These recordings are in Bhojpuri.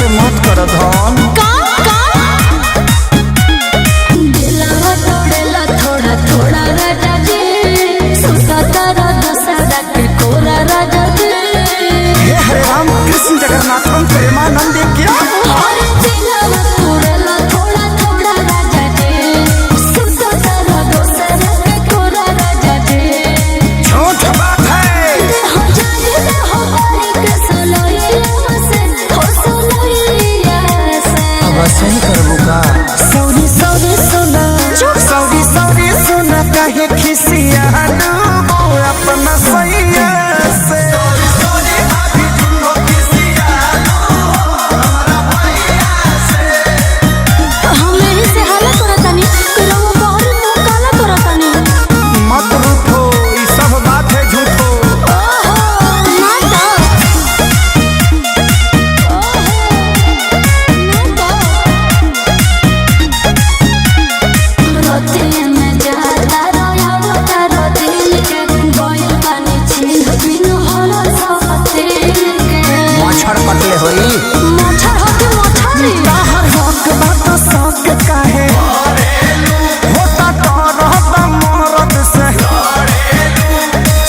ऐसे मत कर धन। दिलवा तोड़ेला थोड़ा थोड़ा राजा जी, सुसाता राजा सदा के कोरा राजा जी। हे हरे राम कृष्ण जगन्नाथ प्रेमानंद क्या अरे दिलवा तोड़ेला थोड़ा थोड़ा राजा जी, सुसाता राजा सदा के कोरा राजा जी। झूठ बात है। हो जाए हो पानी के सोलोइया से, हो सोलोइया से। अब ऐसे ही करबू का? सौरी सौरी सुना, सौरी सौरी सुना काहे खिसियालू अपना सैया से। मत रूठो, ये सब बात है झूठो। मच्छर कटले होई ताहर हक बात शौक काहे होता तो रहता मरद से।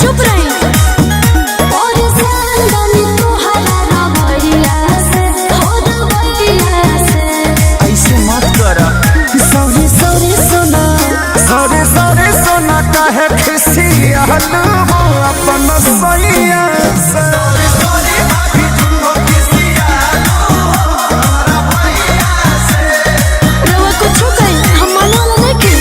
चुप रही और संगनी तोहरा रवैया से, हो रवैया से। ऐसे मत कर। सौरी सौरी सुना, सौरी सौरी सुना काहे खिसियालू अपना सैया से। रवा कुछ कहीं हम मानो वाला नहीं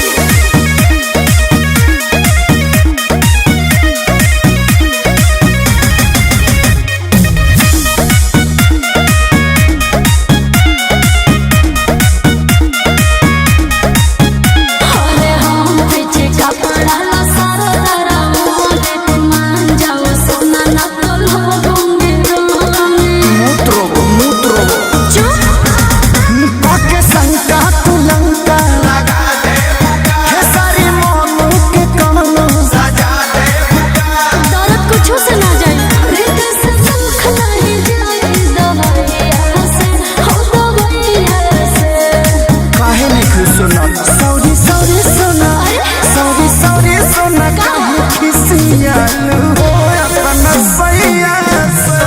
अरे हम पीछे कपड़ा ला सारा तारा मोले, मान जाओ सोना ना तो लोगोंगे रोने। मूत्रो चुप पाके शंका तू लंका लगा दे हे सारी मोनू के कमनो सजा दे। दर्द कुछ से ना जाए, रित से सुख नहीं जाए दवाइया से, हो दवाइया से। काहे नहीं सुना? सौरी सौरी सुना, सौरी सौरी सुना काहे खिसियालू अपना सैया से।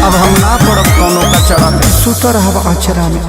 अब हम ना पड़ब कोनो कचरा में, सुतर हवा अचरा में।